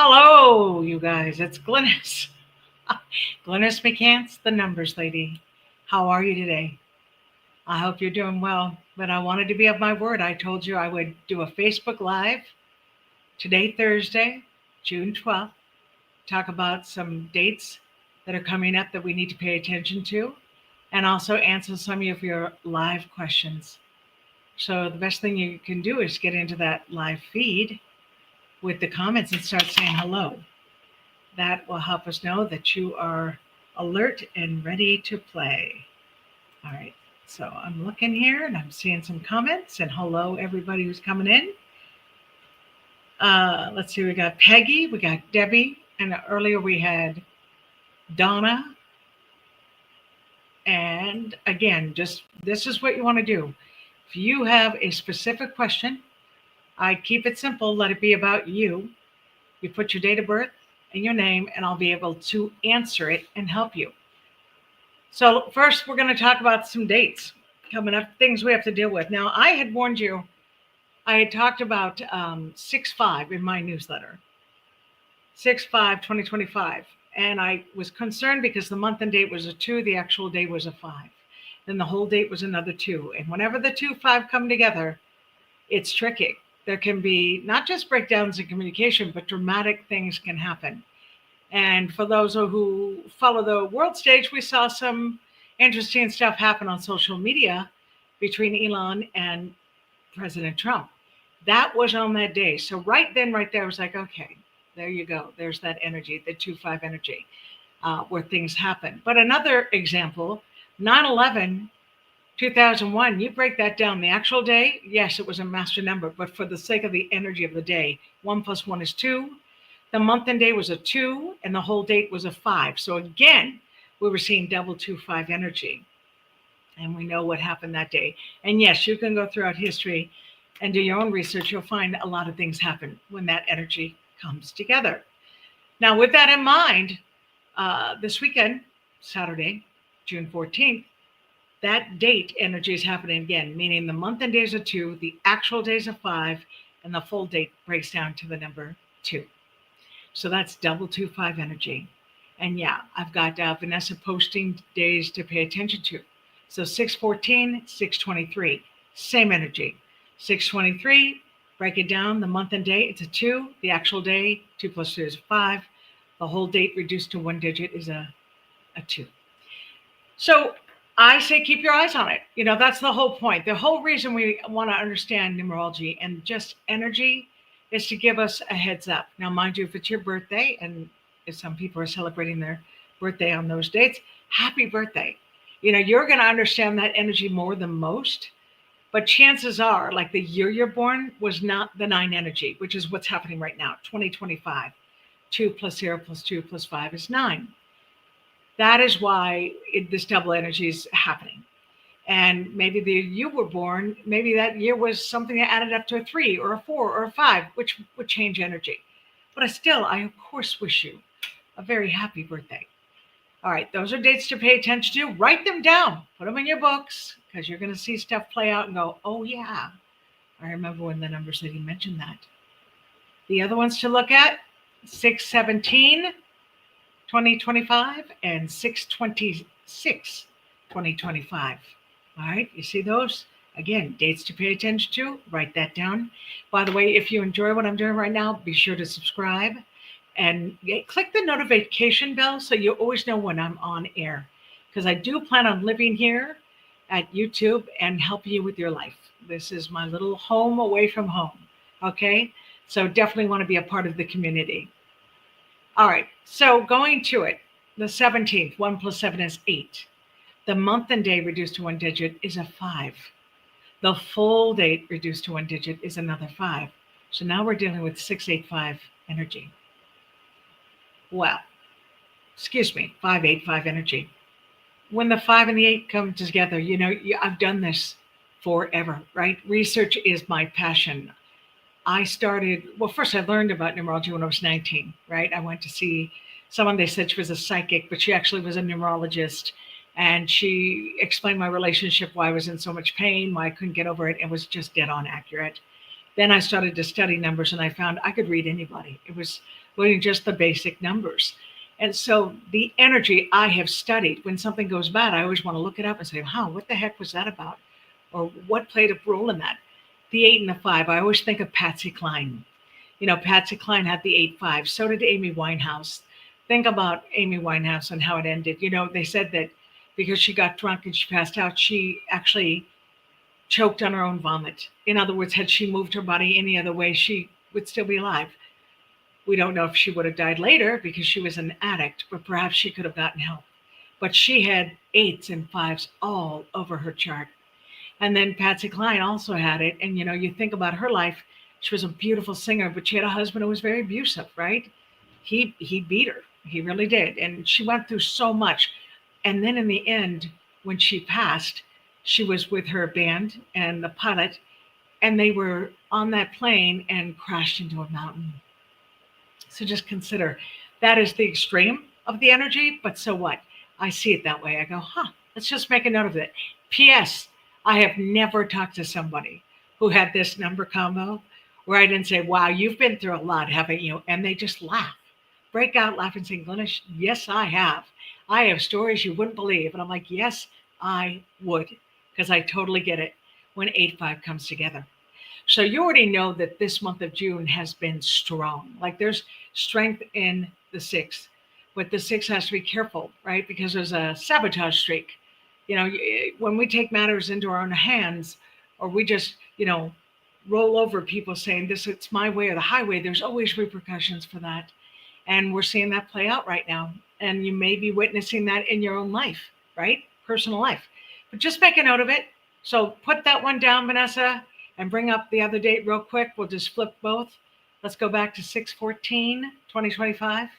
Hello, you guys. It's Glynis. Glynis McCants, the numbers lady. How are you today? I hope you're doing well. But I wanted to be of my word. I told you I would do a Facebook Live today, Thursday, June 12th, talk about some dates that are coming up that we need to pay attention to, and also answer some of your live questions. So the best thing you can do is get into that live feed with the comments and start saying hello. That will help us know that you are alert and ready to play. All right, so I'm looking here and I'm seeing some comments, and hello everybody who's coming in. Let's see, we got Peggy, we got Debbie, and earlier we had Donna. And again, just this is what you want to do. If you have a specific question, I keep it simple, let it be about you. You put your date of birth and your name, and I'll be able to answer it and help you. So first, we're going to talk about some dates coming up, things we have to deal with. Now, I had warned you, I had talked about 6/5 in my newsletter, 6/5/2025. And I was concerned because the month and date was a 2, the actual day was a 5. Then the whole date was another 2. And whenever the 2/5 come together, it's tricky. There can be not just breakdowns in communication, but dramatic things can happen. And for those who follow the world stage, we saw some interesting stuff happen on social media between Elon and President Trump. That was on that day. So right then, right there, I was like, okay, there you go. There's that energy, the 2/5 energy, where things happen. But another example, 9/11, 2001, you break that down. The actual day, yes, it was a master number, but for the sake of the energy of the day, 1 + 1 is 2. The month and day was a 2, and the whole date was a 5. So again, we were seeing double 2/5 energy. And we know what happened that day. And yes, you can go throughout history and do your own research. You'll find a lot of things happen when that energy comes together. Now, with that in mind, this weekend, Saturday, June 14th, that date energy is happening again, meaning the month and days are 2, the actual days are 5, and the full date breaks down to the number 2. So that's double 2/5 energy. And yeah, I've got Vanessa posting days to pay attention to. So 6/14, 6/23, same energy. 6/23, break it down, the month and day, it's a 2. The actual day, 2 + 2 is 5. The whole date reduced to one digit is a 2. So I say keep your eyes on it. That's the whole point. The whole reason we want to understand numerology and just energy is to give us a heads up. Now, mind you, if it's your birthday, and if some people are celebrating their birthday on those dates, happy birthday. You're going to understand that energy more than most, but chances are, like the year you're born was not the 9 energy, which is what's happening right now, 2025. 2 + 0 + 2 + 5 is 9. That is why this double energy is happening. And maybe the year you were born, maybe that year was something that added up to a 3 or a 4 or a 5, which would change energy. But I of course wish you a very happy birthday. All right, those are dates to pay attention to. Write them down, put them in your books, because you're going to see stuff play out and go, oh yeah, I remember when the numbers lady mentioned that. The other ones to look at, 6/17, 2025, and 6/26, 2025. All right, you see those? Again, dates to pay attention to, write that down. By the way, if you enjoy what I'm doing right now, be sure to subscribe and click the notification bell so you always know when I'm on air. Because I do plan on living here at YouTube and helping you with your life. This is my little home away from home, okay? So definitely want to be a part of the community. All right, so going to it, the 17th, 1 + 7 is 8. The month and day reduced to one digit is a 5. The full date reduced to one digit is another 5. So now we're dealing with 6/8/5 energy. Well, 5/8/5 energy. When the 5 and the 8 come together, I've done this forever, right? Research is my passion. First I learned about numerology when I was 19, right? I went to see someone, they said she was a psychic, but she actually was a numerologist. And she explained my relationship, why I was in so much pain, why I couldn't get over it. It was just dead on accurate. Then I started to study numbers and I found I could read anybody. It was learning just the basic numbers. And so the energy I have studied, when something goes bad, I always want to look it up and say, huh, what the heck was that about? Or what played a role in that? The 8 and the 5, I always think of Patsy Cline. You know, Patsy Cline had the 8-5. So did Amy Winehouse. Think about Amy Winehouse and how it ended. You know, they said that because she got drunk and she passed out, she actually choked on her own vomit. In other words, had she moved her body any other way, she would still be alive. We don't know if she would have died later because she was an addict, but perhaps she could have gotten help. But she had 8s and 5s all over her chart. And then Patsy Cline also had it. And, you know, you think about her life, she was a beautiful singer, but she had a husband who was very abusive, right? He beat her. He really did. And she went through so much. And then in the end, when she passed, she was with her band and the pilot, and they were on that plane and crashed into a mountain. So just consider that is the extreme of the energy, but so what? I see it that way. I go, let's just make a note of it. P.S. I have never talked to somebody who had this number combo where I didn't say, wow, you've been through a lot, haven't you? And they just laugh, break out laughing, saying, Glynis, yes, I have. I have stories you wouldn't believe. And I'm like, yes, I would, because I totally get it when 8-5 comes together. So you already know that this month of June has been strong. Like there's strength in the 6, but the 6 has to be careful, right? Because there's a sabotage streak. You know, when we take matters into our own hands, or we just, you know, roll over people saying this, it's my way or the highway, there's always repercussions for that. And we're seeing that play out right now. And you may be witnessing that in your own life, right? Personal life. But just make a note of it. So put that one down, Vanessa, and bring up the other date real quick. We'll just flip both. Let's go back to 6/14/2025.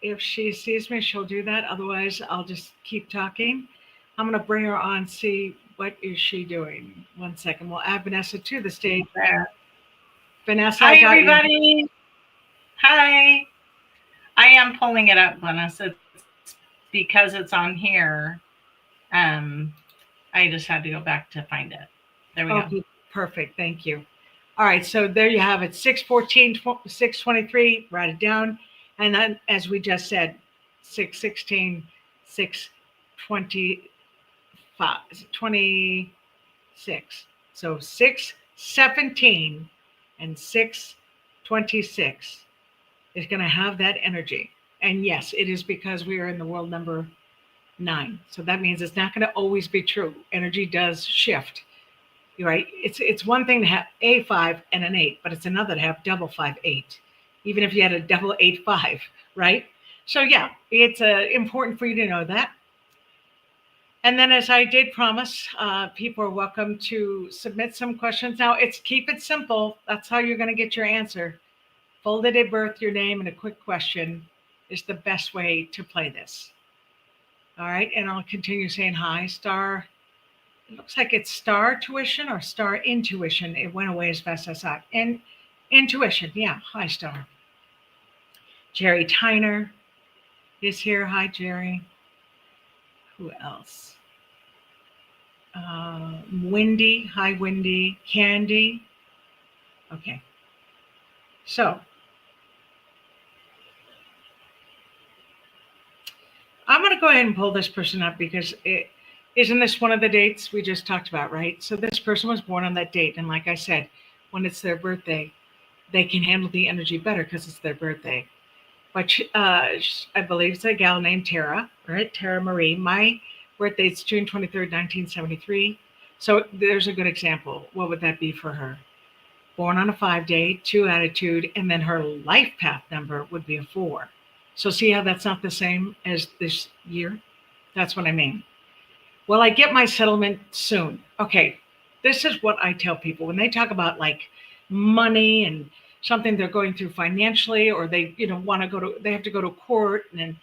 If she sees me, she'll do that. Otherwise, I'll just keep talking. I'm going to bring her on, see what is she doing. 1 second. We'll add Vanessa to the stage there. Vanessa, hi, everybody. Hi. I am pulling it up, Glynis. It's because it's on here. I just had to go back to find it. There we go. Perfect. Thank you. All right. So there you have it. 6/14/6/23. Write it down. And then, as we just said, 6/16, 6/26. So 6/17 and 6/26 is going to have that energy. And yes, it is because we are in the world number 9. So that means it's not going to always be true. Energy does shift. You're right. It's one thing to have a 5 and an 8, but it's another to have double 5, 8. Even if you had a double 8, 5, right? So yeah, it's important for you to know that. And then, as I did promise, people are welcome to submit some questions. Now, keep it simple. That's how you're going to get your answer. Full date of birth, your name, and a quick question is the best way to play this. All right, and I'll continue saying hi. Star, it looks like it's Star Tuition or Star Intuition. It went away as fast as I saw it. And Intuition, yeah, hi, Star. Jerry Tyner is here. Hi, Jerry. Who else? Wendy. Hi, Wendy. Candy. Okay. So I'm going to go ahead and pull this person up because isn't this one of the dates we just talked about, right? So this person was born on that date. And like I said, when it's their birthday, they can handle the energy better because it's their birthday. But I believe it's a gal named Tara, right? Tara Marie. My birthday is June 23rd, 1973. So there's a good example. What would that be for her? Born on a 5 day, 2 attitude, and then her life path number would be a 4. So see how that's not the same as this year? That's what I mean. Well, I get my settlement soon. Okay, this is what I tell people when they talk about like money and something they're going through financially, or they, want to they have to go to court and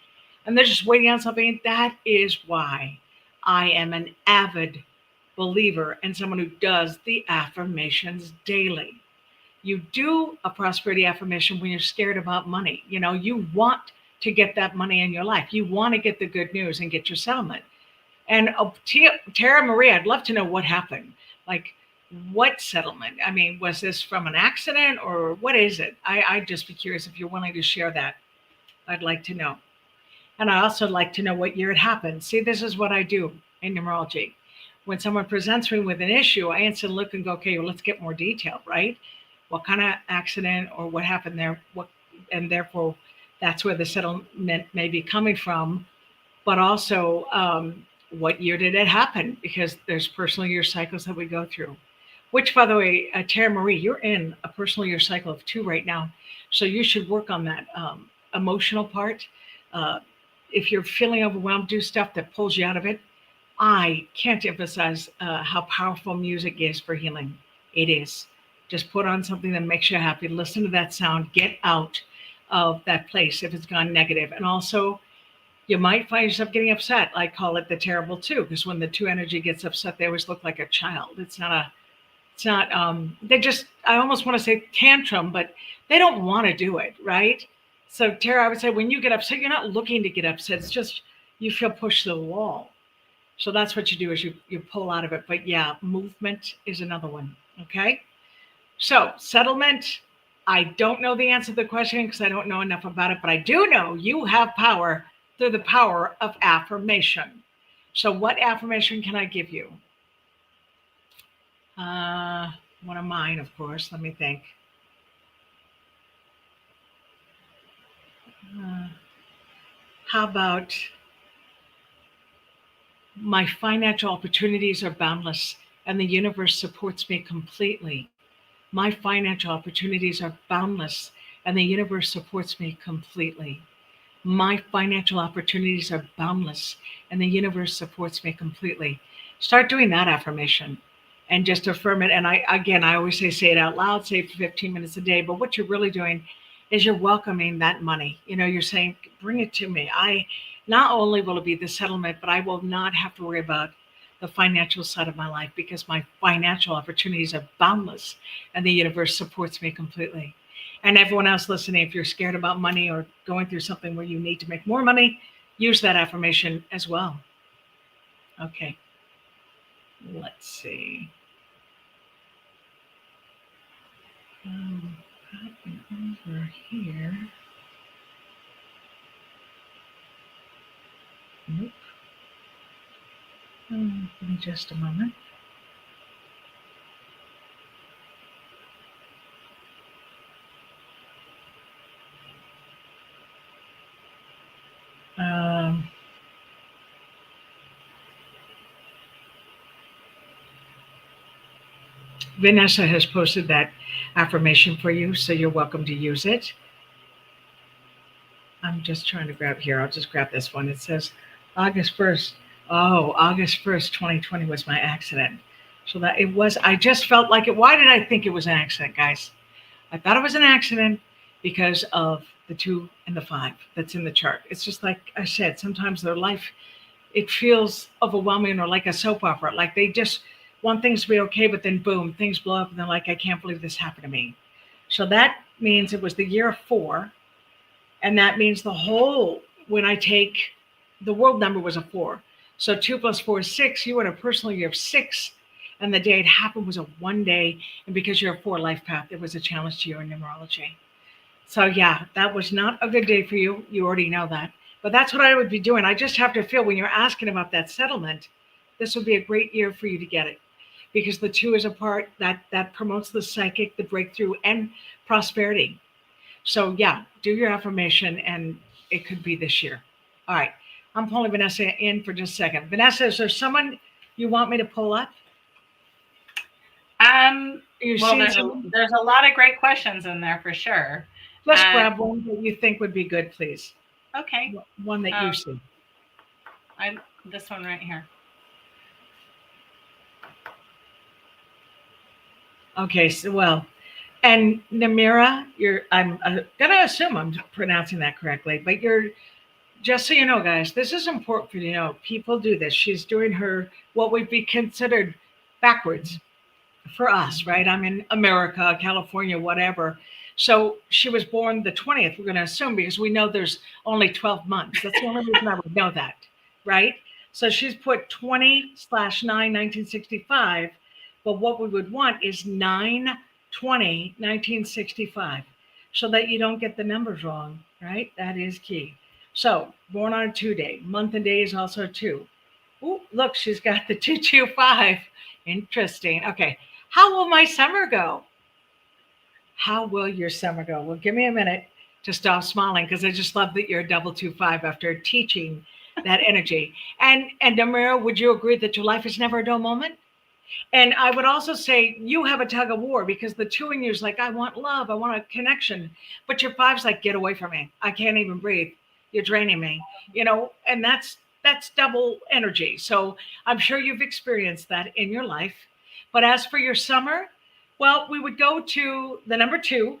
they're just waiting on something. That is why I am an avid believer and someone who does the affirmations daily. You do a prosperity affirmation when you're scared about money. You want to get that money in your life. You want to get the good news and get your settlement. And Tara Marie, I'd love to know what happened. Like, what settlement? I mean, was this from an accident or what is it? I'd just be curious if you're willing to share that. I'd like to know. And I also like to know what year it happened. See, this is what I do in numerology. When someone presents me with an issue, I instantly look and go, okay, well, let's get more detail, right? What kind of accident or what happened there? And therefore, that's where the settlement may be coming from. But also, what year did it happen? Because there's personal year cycles that we go through. Which, by the way, Tara Marie, you're in a personal year cycle of 2 right now. So you should work on that emotional part. If you're feeling overwhelmed, do stuff that pulls you out of it. I can't emphasize how powerful music is for healing. It is. Just put on something that makes you happy. Listen to that sound. Get out of that place if it's gone negative. And also, you might find yourself getting upset. I call it the terrible two, because when the two energy gets upset, they always look like a child. They just, I almost want to say tantrum, but they don't want to do it, right? So Tara, I would say when you get upset, you're not looking to get upset. It's just you feel pushed to the wall. So that's what you do is you pull out of it. But yeah, movement is another one. Okay. So settlement, I don't know the answer to the question because I don't know enough about it, but I do know you have power through the power of affirmation. So what affirmation can I give you? One of mine, of course. Let me think. How about my financial opportunities are boundless and the universe supports me completely. My financial opportunities are boundless and the universe supports me completely. My financial opportunities are boundless and the universe supports me completely. Start doing that affirmation and just affirm it. And I always say it out loud, say it for 15 minutes a day. But what you're really doing is you're welcoming that money. You're saying, bring it to me. Not only will it be the settlement, but I will not have to worry about the financial side of my life because my financial opportunities are boundless and the universe supports me completely. And everyone else listening, if you're scared about money or going through something where you need to make more money, use that affirmation as well. Okay. Let's see. Over here. Nope. Give me just a moment. Vanessa has posted that affirmation for you, so you're welcome to use it. I'm just trying to grab here. I'll just grab this one. It says August 1st. Oh, August 1st, 2020 was my accident. So that it was, I just felt like it. Why did I think it was an accident, guys? I thought it was an accident because of the 2 and the 5 that's in the chart. It's just like I said, sometimes their life, it feels overwhelming or like a soap opera. Like they just want things to be okay, but then boom, things blow up and they're like, I can't believe this happened to me. So that means it was the year of 4. And that means when I take, the world number was a 4. So 2 + 4 is 6. You were in a personal year of 6. And the day it happened was a 1 day. And because you're a 4 life path, it was a challenge to you in numerology. So yeah, that was not a good day for you. You already know that. But that's what I would be doing. I just have to feel when you're asking about that settlement, this would be a great year for you to get it. Because the 2 is a part that promotes the psychic, the breakthrough, and prosperity. So yeah, do your affirmation and it could be this year. All right. I'm pulling Vanessa in for just a second. Vanessa, is there someone you want me to pull up? There's a lot of great questions in there for sure. Let's grab one that you think would be good, please. Okay. One that you see. This one right here. Okay, and Namira, I'm gonna assume I'm pronouncing that correctly, but just so you know, guys, this is important for you to know. People do this. She's doing what would be considered backwards for us, right? I'm in America, California, whatever. So she was born the 20th, we're gonna assume, because we know there's only 12 months. That's the only reason I would know that, right? So she's put 20/9, 1965. But what we would want is 9/20/1965, so that you don't get the numbers wrong, right? That is key. So born on a 2 day, month and day is also 2. Ooh, look, she's got the 225. Interesting. Okay. How will my summer go? How will your summer go? Well, give me a minute to stop smiling, because I just love that you're a double 25 after teaching that energy. And Namira, would you agree that your life is never a dull moment? And I would also say you have a tug of war, because the 2 in you is like, I want love, I want a connection. But your 5's like, get away from me. I can't even breathe. You're draining me, and that's double energy. So I'm sure you've experienced that in your life. But as for your summer, well, we would go to the number 2,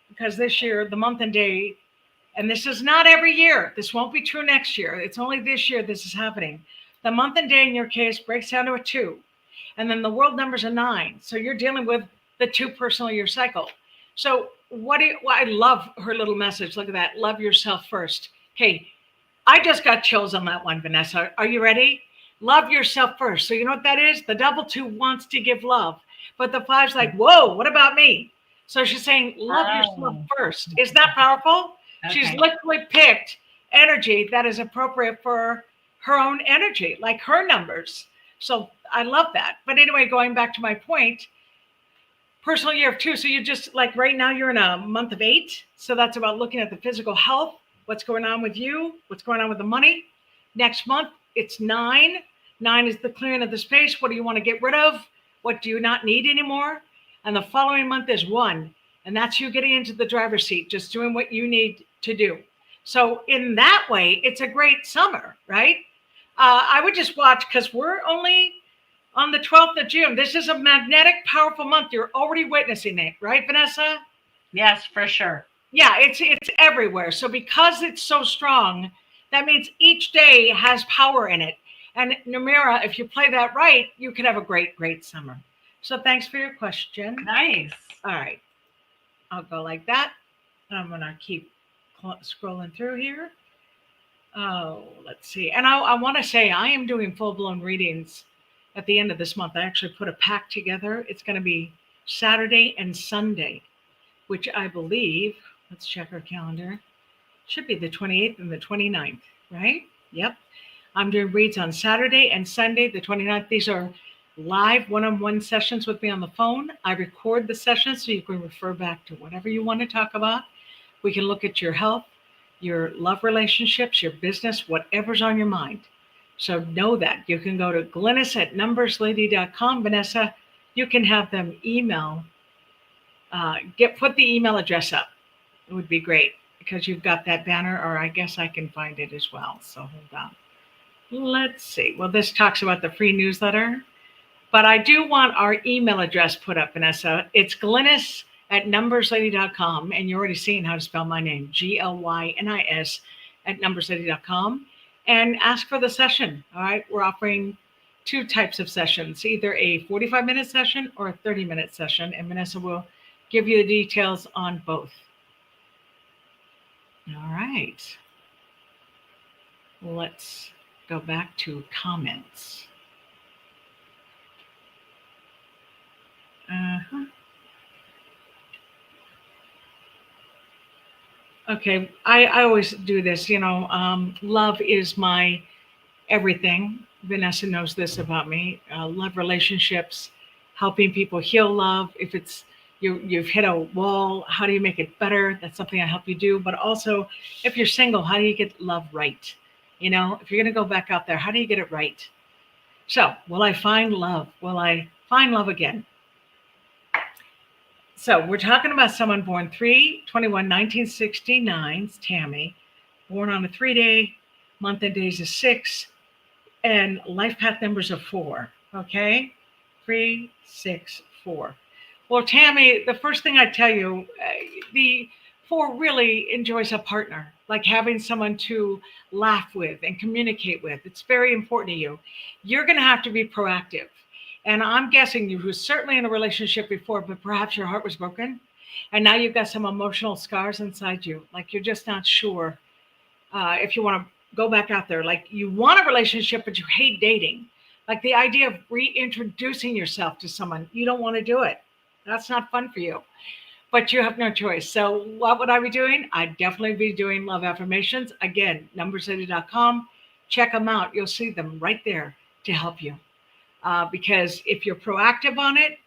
because this year, the month and day, and this is not every year. This won't be true next year. It's only this year this is happening. The month and day in your case breaks down to a 2. And then the world number's a 9. So you're dealing with the 2 personal year cycle. So I love her little message. Look at that. Love yourself first. Okay. I just got chills on that one, Vanessa. Are you ready? Love yourself first. So you know what that is? The double 2 wants to give love, but the 5's like, whoa, what about me? So she's saying, love yourself first. Is that powerful? Okay. She's literally picked energy that is appropriate for her own energy, like her numbers. So I love that. But anyway, going back to my point, personal year of 2. So you just like right now you're in a month of 8. So that's about looking at the physical health, what's going on with you, what's going on with the money. Next month, it's 9. 9 is the clearing of the space. What do you want to get rid of? What do you not need anymore? And the following month is 1. And that's you getting into the driver's seat, just doing what you need to do. So in that way, it's a great summer, right? I would just watch, because we're only on the 12th of June. This is a magnetic, powerful month. You're already witnessing it, right, Vanessa? Yes, for sure. Yeah, it's everywhere. So because it's so strong, that means each day has power in it. And Namira, if you play that right, you could have a great, great summer. So thanks for your question. Nice. All right. I'll go like that. I'm going to keep scrolling through here. Oh, let's see. And I want to say I am doing full-blown readings at the end of this month. I actually put a pack together. It's going to be Saturday and Sunday, which I believe, let's check our calendar, should be the 28th and the 29th, right? Yep. I'm doing reads on Saturday and Sunday, the 29th. These are live one-on-one sessions with me on the phone. I record the sessions so you can refer back to whatever you want to talk about. We can look at your health, your love relationships, your business, whatever's on your mind. So know that. You can go to Glynis@numberslady.com. Vanessa, you can have them email, put the email address up. It would be great, because you've got that banner, or I guess I can find it as well. So hold on. Let's see. Well, this talks about the free newsletter, but I do want our email address put up, Vanessa. It's Glynis@numberslady.com, and you're already seeing how to spell my name, Glynis @numberslady.com, and ask for the session. All right. We're offering 2 types of sessions, either a 45-minute session or a 30-minute session, and Vanessa will give you the details on both. All right. Let's go back to comments. Okay, I always do this, love is my everything. Vanessa knows this about me. Love relationships, helping people heal love. If it's you've hit a wall, how do you make it better? That's something I help you do. But also, if you're single, how do you get love right? If you're going to go back out there, how do you get it right? So, will I find love? Will I find love again? So we're talking about someone born 3/21/1969, Tammy, born on a 3-day, month and days of 6, and life path numbers of 4. Okay, 3, 6, 4. Well, Tammy, the first thing I tell you, the 4 really enjoys a partner, like having someone to laugh with and communicate with. It's very important to you. You're going to have to be proactive. And I'm guessing you were certainly in a relationship before, but perhaps your heart was broken. And now you've got some emotional scars inside you. Like you're just not sure if you want to go back out there. Like you want a relationship, but you hate dating. Like the idea of reintroducing yourself to someone, you don't want to do it. That's not fun for you, but you have no choice. So what would I be doing? I'd definitely be doing love affirmations. Again, numbercity.com. Check them out. You'll see them right there to help you. Because if you're proactive on it,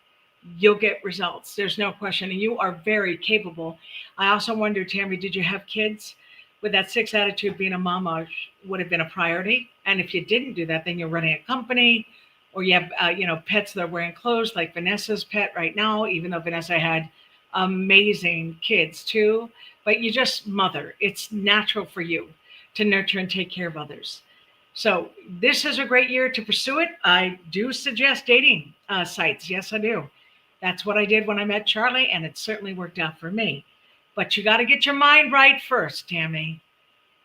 you'll get results. There's no question. And you are very capable. I also wonder, Tammy, did you have kids? With that 6 attitude, being a mama would have been a priority. And if you didn't do that, then you're running a company, or you have, pets that are wearing clothes, like Vanessa's pet right now, even though Vanessa had amazing kids too. But you just mother. It's natural for you to nurture and take care of others. So this is a great year to pursue it. I do suggest dating sites. Yes, I do. That's what I did when I met Charlie, and it certainly worked out for me. But you got to get your mind right first, Tammy,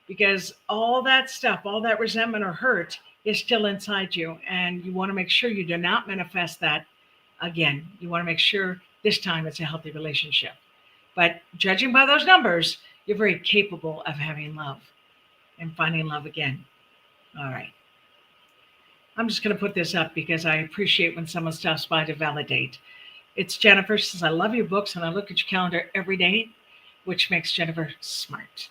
because all that stuff, all that resentment or hurt is still inside you. And you want to make sure you do not manifest that again. You want to make sure this time it's a healthy relationship. But judging by those numbers, you're very capable of having love and finding love again. All right. I'm just going to put this up because I appreciate when someone stops by to validate. It's Jennifer. She says, I love your books and I look at your calendar every day, which makes Jennifer smart.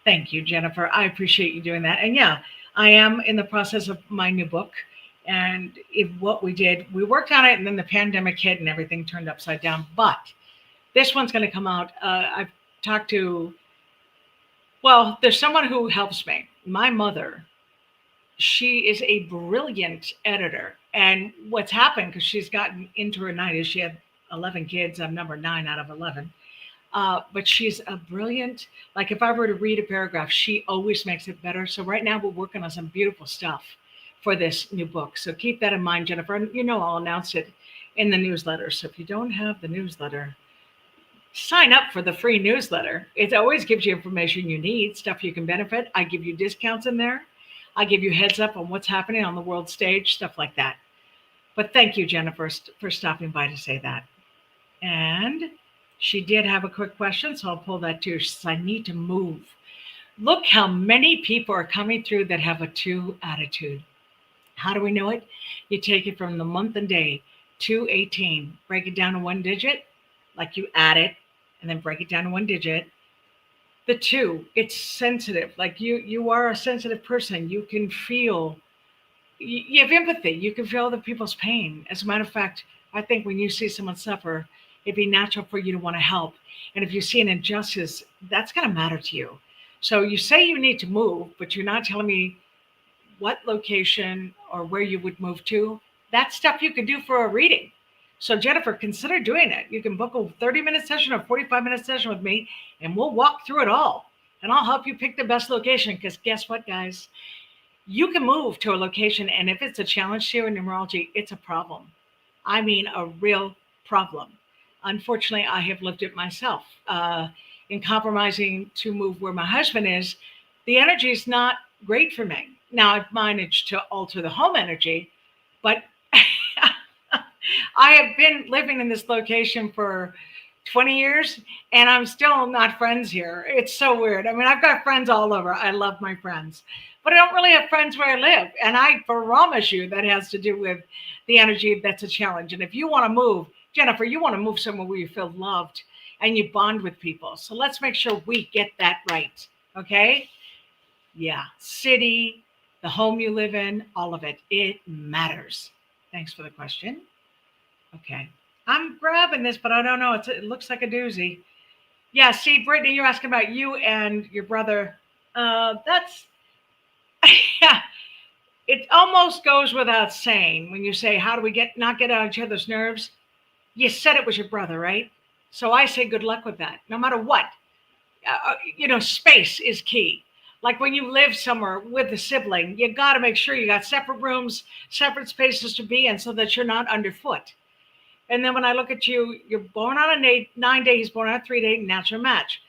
Thank you, Jennifer. I appreciate you doing that. And yeah, I am in the process of my new book. And what we did, we worked on it, and then the pandemic hit and everything turned upside down. But this one's going to come out. I've talked to, there's someone who helps me. My mother, she is a brilliant editor. And what's happened, because she's gotten into her 90s, she had 11 kids. I'm number 9 out of 11. But she's a brilliant, like if I were to read a paragraph, she always makes it better. So right now we're working on some beautiful stuff for this new book. So keep that in mind, Jennifer. And I'll announce it in the newsletter. So if you don't have the newsletter, sign up for the free newsletter. It always gives you information you need, stuff you can benefit. I give you discounts in there. I give you heads up on what's happening on the world stage, stuff like that. But thank you, Jennifer, for stopping by to say that. And she did have a quick question, so I'll pull that too. She says, I need to move. Look how many people are coming through that have a 2 attitude. How do we know it? You take it from the month and day, 218, break it down to 1 digit, like you add it, and then break it down to 1 digit. The 2, it's sensitive. Like you are a sensitive person. You can feel, you have empathy. You can feel other people's pain. As a matter of fact, I think when you see someone suffer, it'd be natural for you to want to help. And if you see an injustice, that's going to matter to you. So you say you need to move, but you're not telling me what location or where you would move to. That's stuff you could do for a reading. So Jennifer, consider doing it. You can book a 30-minute session or 45-minute session with me, and we'll walk through it all. And I'll help you pick the best location, because guess what, guys? You can move to a location, and if it's a challenge to you in numerology, it's a problem. I mean, a real problem. Unfortunately, I have lived it myself. In compromising to move where my husband is, the energy is not great for me. Now, I've managed to alter the home energy, but I have been living in this location for 20 years, and I'm still not friends here. It's so weird. I mean, I've got friends all over. I love my friends, but I don't really have friends where I live. And I promise you that has to do with the energy that's a challenge. And if you want to move, Jennifer, you want to move somewhere where you feel loved and you bond with people. So let's make sure we get that right. Okay? Yeah. City, the home you live in, all of it. It matters. Thanks for the question. Okay. I'm grabbing this, but I don't know. It looks like a doozy. Yeah. See, Brittany, you're asking about you and your brother. That's, yeah. It almost goes without saying when you say, how do we not get on each other's nerves? You said it was your brother, right? So I say good luck with that, no matter what. Space is key. Like when you live somewhere with a sibling, you got to make sure you got separate rooms, separate spaces to be in so that you're not underfoot. And then when I look at you, you're born on a 9-day, he's born on a 3-day, natural match.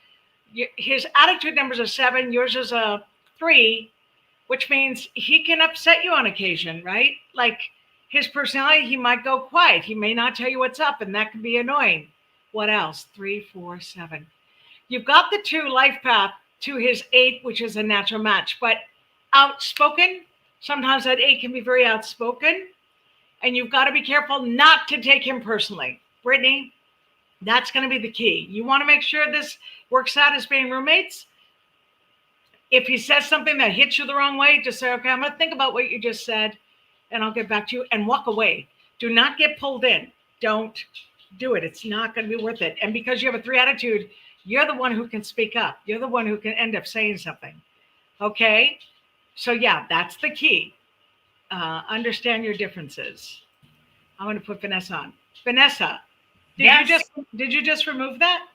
His attitude numbers are 7, yours is a 3, which means he can upset you on occasion, right? Like his personality, he might go quiet. He may not tell you what's up, and that can be annoying. What else? 3, 4, 7. You've got the 2 life path to his 8, which is a natural match, but outspoken. Sometimes that 8 can be very outspoken. And you've got to be careful not to take him personally. Brittany, that's going to be the key. You want to make sure this works out as being roommates. If he says something that hits you the wrong way, just say, okay, I'm going to think about what you just said, and I'll get back to you, and walk away. Do not get pulled in. Don't do it. It's not going to be worth it. And because you have a 3 attitude, you're the one who can speak up. You're the one who can end up saying something. Okay? So yeah, that's the key. Understand your differences. I'm going to put Vanessa on. Vanessa, did you just remove that?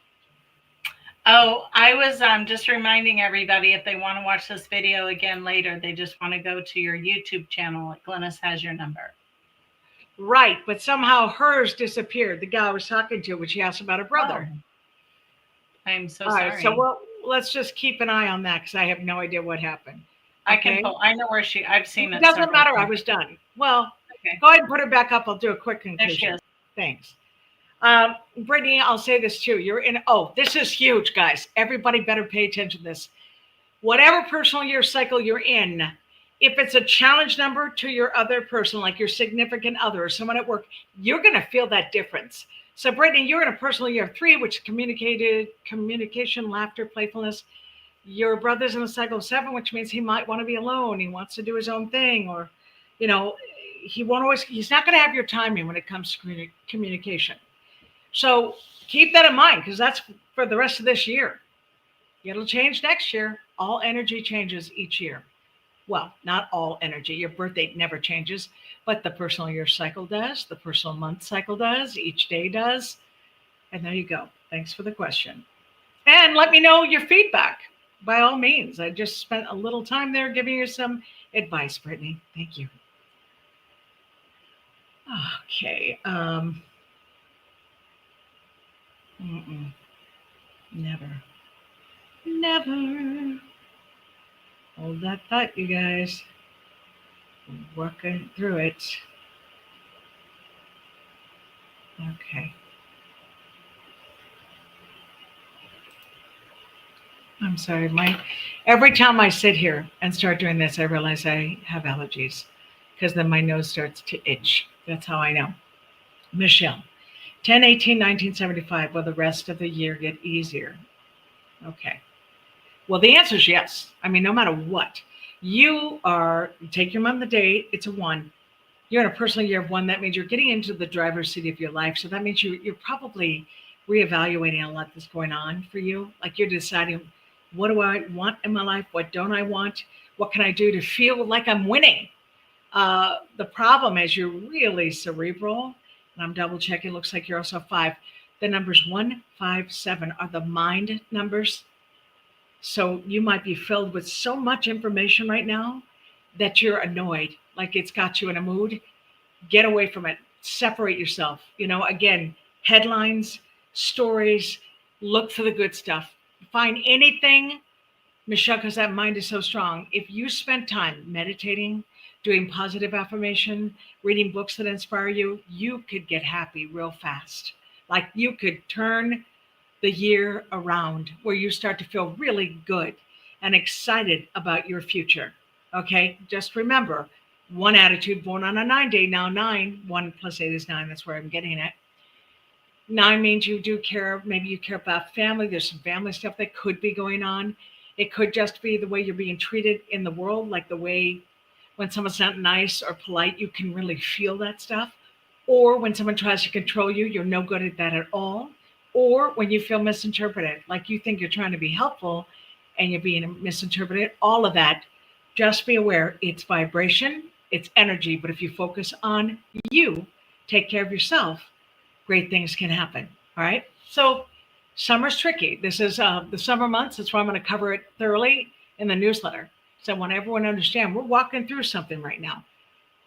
Oh, I was just reminding everybody, if they want to watch this video again later, they just want to go to your YouTube channel. Glynis has your number. Right, but somehow hers disappeared. The guy I was talking to, which he asked about her brother. Oh. I'm so All sorry. right, so let's just keep an eye on that because I have no idea what happened. Okay? I know where I've seen it. It doesn't matter. Times. I was done. Well, okay. Go ahead and put it back up. I'll do a quick conclusion. Thanks. Brittany, I'll say this too. This is huge, guys. Everybody better pay attention to this. Whatever personal year cycle you're in, if it's a challenge number to your other person, like your significant other or someone at work, you're going to feel that difference. So Brittany, you're in a personal year of 3, which is communication, laughter, playfulness. Your brother's in a cycle of 7, which means he might want to be alone. He wants to do his own thing, or, he's not going to have your timing when it comes to communication. So keep that in mind, because that's for the rest of this year. It'll change next year. All energy changes each year. Well, not all energy. Your birth date never changes, but the personal year cycle does. The personal month cycle does. Each day does. And there you go. Thanks for the question. And let me know your feedback. By all means. I just spent a little time there giving you some advice, Brittany. Thank you. Okay. Never. Hold that thought, you guys. Working through it. Okay. I'm sorry. Every time I sit here and start doing this, I realize I have allergies because then my nose starts to itch. That's how I know. Michelle, 10/18/1975. Will the rest of the year get easier? Okay. Well, the answer is yes. I mean, no matter what, you take your month and date, it's a 1. You're in a personal year of 1. That means you're getting into the driver's seat of your life. So that means you're probably reevaluating a lot that's going on for you. Like you're deciding, what do I want in my life? What don't I want? What can I do to feel like I'm winning? The problem is you're really cerebral. And I'm double checking. Looks like you're also 5. The numbers 1, 5, 7 are the mind numbers. So you might be filled with so much information right now that you're annoyed, like it's got you in a mood. Get away from it. Separate yourself. Again, headlines, stories, look for the good stuff. Find anything, Michelle, because that mind is so strong. If you spend time meditating, doing positive affirmation, reading books that inspire you, you could get happy real fast. Like you could turn the year around where you start to feel really good and excited about your future. Okay, just remember, 1 attitude, born on a 9-day, now 9, 1 + 8 is 9. That's where I'm getting at. 9 means you do care. Maybe you care about family. There's some family stuff that could be going on. It could just be the way you're being treated in the world, like the way when someone's not nice or polite, you can really feel that stuff. Or when someone tries to control you, you're no good at that at all. Or when you feel misinterpreted, like you think you're trying to be helpful and you're being misinterpreted, all of that, just be aware it's vibration, it's energy. But if you focus on you, take care of yourself, great things can happen. All right. So summer's tricky. This is the summer months. That's why I'm going to cover it thoroughly in the newsletter. So I want everyone to understand we're walking through something right now.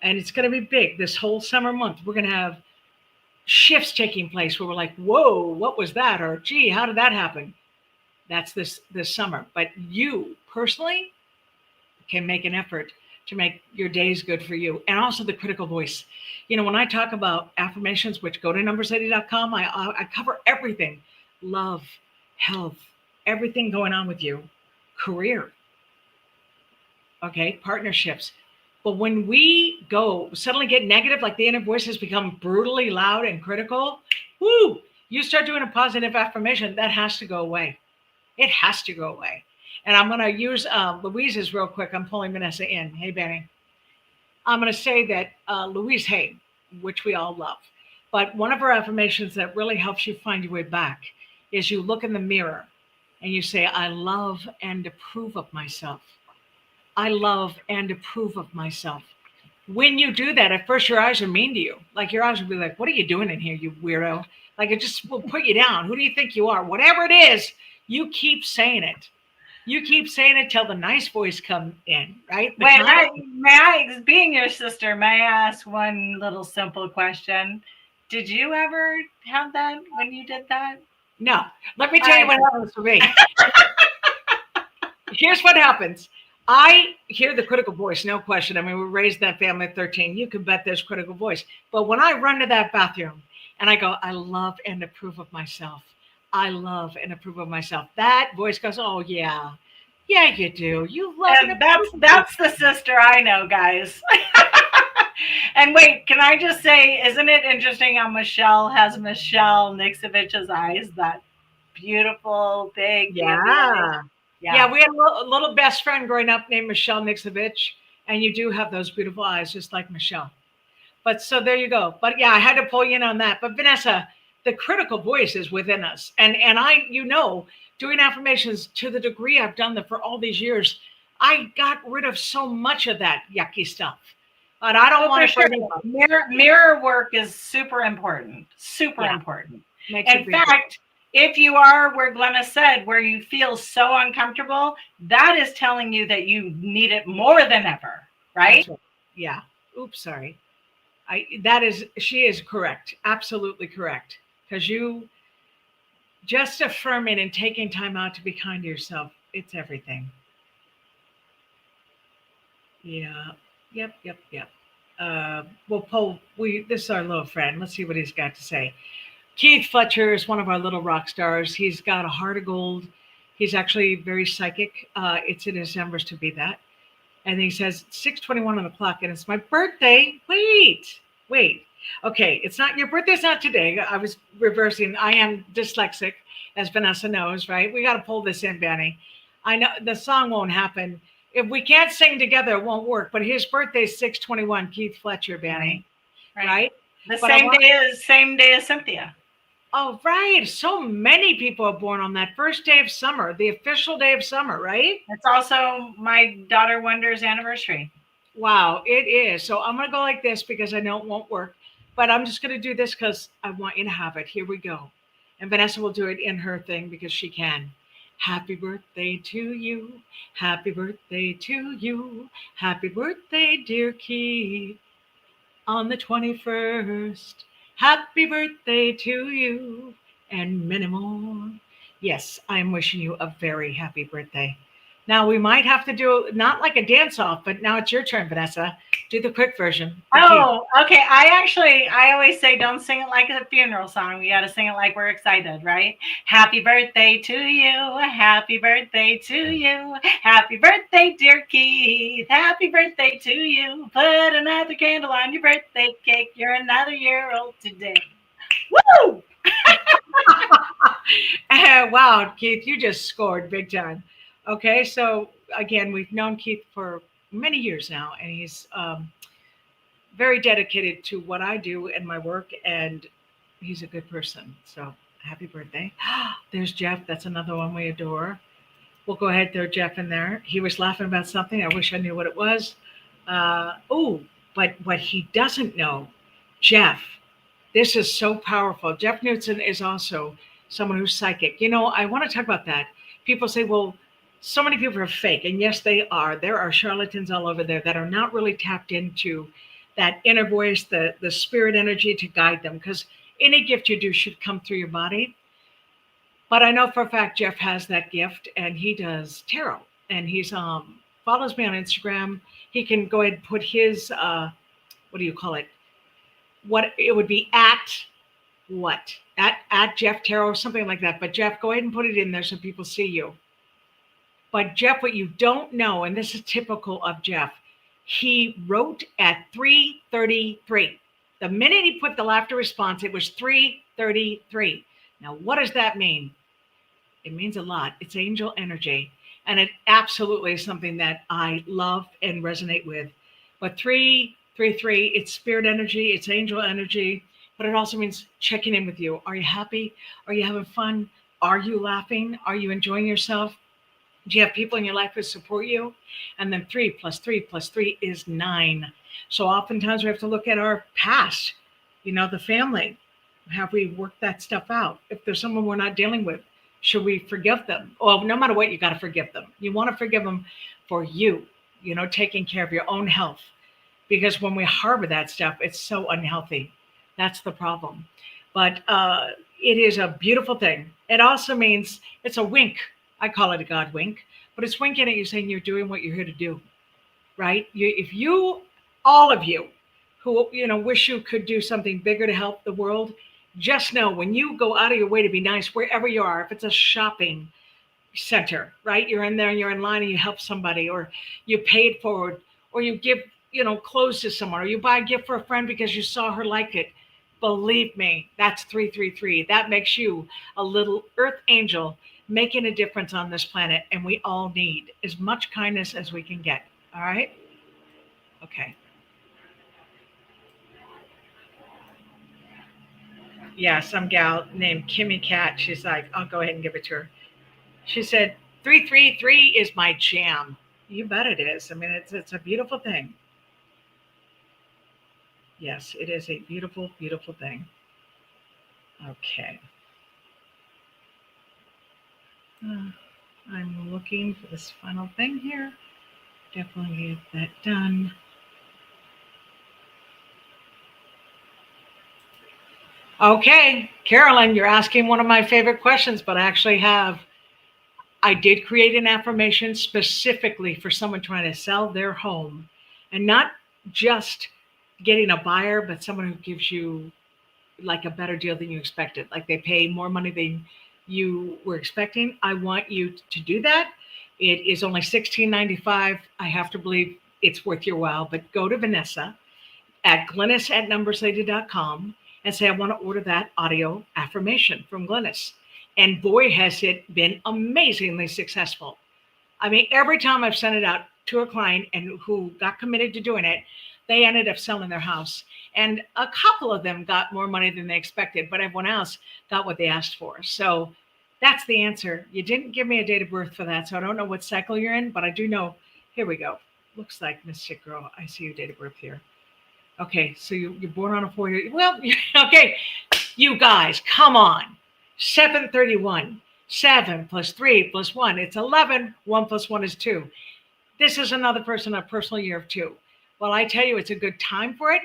And it's going to be big. This whole summer month, we're going to have shifts taking place where we're like, whoa, what was that? Or, gee, how did that happen? That's this summer. But you personally can make an effort to make your days good for you. And also the critical voice. When I talk about affirmations, which go to numbers80.com, I cover everything. Love, health, everything going on with you. Career. Okay, partnerships. But when we go suddenly get negative, like the inner voices become brutally loud and critical, woo, you start doing a positive affirmation, that has to go away. It has to go away. And I'm going to use Louise's real quick. I'm pulling Vanessa in. Hey, Benny. I'm going to say that Louise Hay, which we all love, but one of her affirmations that really helps you find your way back is you look in the mirror and you say, I love and approve of myself. I love and approve of myself. When you do that, at first your eyes are mean to you. Like your eyes will be like, what are you doing in here, you weirdo? Like it just will put you down. Who do you think you are? Whatever it is, you keep saying it. You keep saying it till the nice voice come in, right? Being your sister, may I ask one little simple question? Did you ever have that when you did that? No. Let me tell you what happens for me. Here's what happens. I hear the critical voice, no question. I mean, we raised that family at 13. You can bet there's critical voice. But when I run to that bathroom and I go, I love and approve of myself. I love and approve of myself. That voice goes, oh, yeah. Yeah, you do. You love and that's the sister I know, guys. And wait, can I just say, isn't it interesting how Michelle has Michelle Nixovich's eyes? That beautiful, big. Yeah. Yeah, we had a little best friend growing up named Michelle Nixovich, and you do have those beautiful eyes, just like Michelle. But so there you go. But yeah, I had to pull you in on that. But Vanessa, the critical voice is within us. And I, doing affirmations to the degree I've done them for all these years, I got rid of so much of that yucky stuff. But I don't want to sure. Mirror work is super important. Super important. In fact, if you are where Glynis said, where you feel so uncomfortable, that is telling you that you need it more than ever, right? Yeah. Oops, sorry. She is correct. Absolutely correct. Because you just affirming and taking time out to be kind to yourself, it's everything. Yeah. Yep. This is our little friend. Let's see what he's got to say. Keith Fletcher is one of our little rock stars. He's got a heart of gold. He's actually very psychic. It's in his numbers to be that. And he says 6:21 on the clock, and it's my birthday. Wait. Okay, it's not your birthday's not today. I was reversing. I am dyslexic, as Vanessa knows, right? We got to pull this in, Benny. I know the song won't happen. If we can't sing together, it won't work. But his birthday is 6:21, Keith Fletcher, Benny. Right? The same day as Cynthia. Oh, right. So many people are born on that first day of summer, the official day of summer, right? It's also my daughter Wonder's anniversary. Wow, it is. So I'm going to go like this because I know it won't work. But I'm just going to do this because I want you to have it. Here we go. And Vanessa will do it in her thing because she can. Happy birthday to you. Happy birthday to you. Happy birthday, dear Keith. On the 21st. Happy birthday to you and many more. Yes, I am wishing you a very happy birthday. Now we might have to do not like a dance off, but now it's your turn, Vanessa. Do the quick version. Oh, okay. I always say don't sing it like a funeral song. We got to sing it like we're excited, right? Happy birthday to you. Happy birthday to you. Happy birthday, dear Keith. Happy birthday to you. Put another candle on your birthday cake. You're another year old today. Woo! Wow, Keith, you just scored big time. Okay, so again, we've known Keith for many years now, and he's very dedicated to what I do and my work, and he's a good person. So happy birthday. There's Jeff. That's another one we adore. We'll go ahead, throw Jeff in there. He was laughing about something. I wish I knew what it was. But what he doesn't know, Jeff, this is so powerful. Jeff Knudsen is also someone who's psychic. I want to talk about that. People say, well, so many people are fake. And yes, they are. There are charlatans all over there that are not really tapped into that inner voice, the spirit energy to guide them. Because any gift you do should come through your body. But I know for a fact Jeff has that gift, and he does tarot. And he's follows me on Instagram. He can go ahead and put his, what do you call it? What it would be at Jeff Tarot, something like that. But Jeff, go ahead and put it in there so people see you. But Jeff, what you don't know, and this is typical of Jeff, he wrote at 3:33. The minute he put the laughter response, it was 3:33. Now, what does that mean? It means a lot. It's angel energy. And it absolutely is something that I love and resonate with. But 3:33, it's spirit energy, it's angel energy, but it also means checking in with you. Are you happy? Are you having fun? Are you laughing? Are you enjoying yourself? Do you have people in your life who support you? And then 3 plus 3 plus 3 is 9. So oftentimes we have to look at our past, the family. Have we worked that stuff out? If there's someone we're not dealing with, should we forgive them? Well, no matter what, you got to forgive them. You want to forgive them for you, taking care of your own health. Because when we harbor that stuff, it's so unhealthy. That's the problem. But it is a beautiful thing. It also means it's a wink. I call it a God wink, but it's winking at you saying you're doing what you're here to do, right? If you, all of you who, wish you could do something bigger to help the world, just know when you go out of your way to be nice, wherever you are, if it's a shopping center, right? You're in there and you're in line and you help somebody, or you pay it forward, or you give, clothes to someone, or you buy a gift for a friend because you saw her like it. Believe me, that's 333. That makes you a little earth angel making a difference on this planet. And we all need as much kindness as we can get. All right? Okay. Yeah, some gal named Kimmy Cat, she's like, I'll go ahead and give it to her. She said, 333 is my jam. You bet it is. I mean, it's a beautiful thing. Yes, it is a beautiful, beautiful thing. Okay. I'm looking for this final thing here. Definitely get that done. Okay, Carolyn, you're asking one of my favorite questions, but I did create an affirmation specifically for someone trying to sell their home, and not just getting a buyer, but someone who gives you like a better deal than you expected. Like they pay more money than you were expecting. I want you to do that. It is only $16.95. I have to believe it's worth your while, but go to Vanessa at Glynis@numberslady.com and say, I want to order that audio affirmation from Glynis. And boy, has it been amazingly successful. I mean, every time I've sent it out to a client and who got committed to doing it, they ended up selling their house. And a couple of them got more money than they expected, but everyone else got what they asked for. So that's the answer. You didn't give me a date of birth for that, so I don't know what cycle you're in, but I do know. Here we go. Looks like Mystic Girl. I see your date of birth here. Okay, so you're born on a 4-year. Well, okay, you guys, come on. 731. 7 plus 3 plus 1. It's 11. 1 plus 1 is 2. This is another person, a personal year of 2. Well, I tell you, it's a good time for it.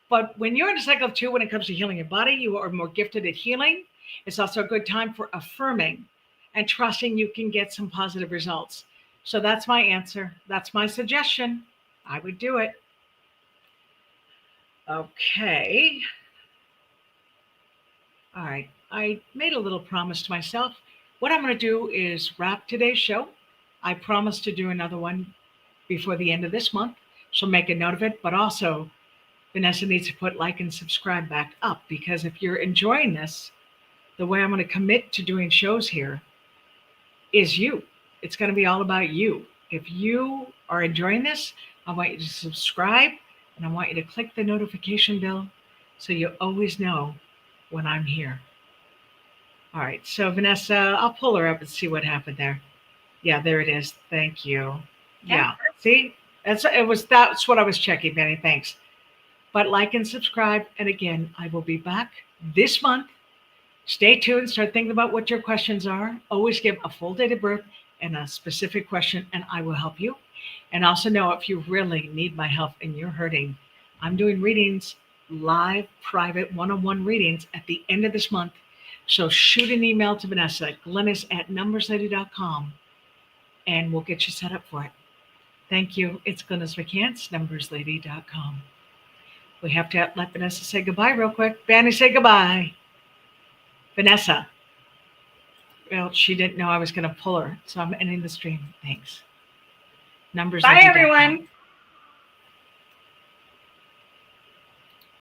But when you're in a cycle of 2, when it comes to healing your body, you are more gifted at healing. It's also a good time for affirming and trusting you can get some positive results. So that's my answer. That's my suggestion. I would do it. Okay. All right. I made a little promise to myself. What I'm going to do is wrap today's show. I promise to do another one before the end of this month. So make a note of it. But also, Vanessa needs to put like and subscribe back up, because if you're enjoying this, the way I'm going to commit to doing shows here is you. It's going to be all about you. If you are enjoying this, I want you to subscribe, and I want you to click the notification bell so you always know when I'm here. All right, so Vanessa, I'll pull her up and see what happened there. Yeah, there it is. Thank you. Yeah. See, that's what I was checking, Benny. Thanks. But like and subscribe, and again, I will be back this month. Stay tuned. Start thinking about what your questions are. Always give a full date of birth and a specific question, and I will help you. And also know if you really need my help and you're hurting, I'm doing readings, live, private, one-on-one readings at the end of this month. So shoot an email to Vanessa, Glynis@numberslady.com, and we'll get you set up for it. Thank you. It's Glynis McCants, numberslady.com. We have to let Vanessa say goodbye real quick. Banny, say goodbye. Vanessa. Well, she didn't know I was going to pull her, so I'm ending the stream. Thanks. Bye, everyone.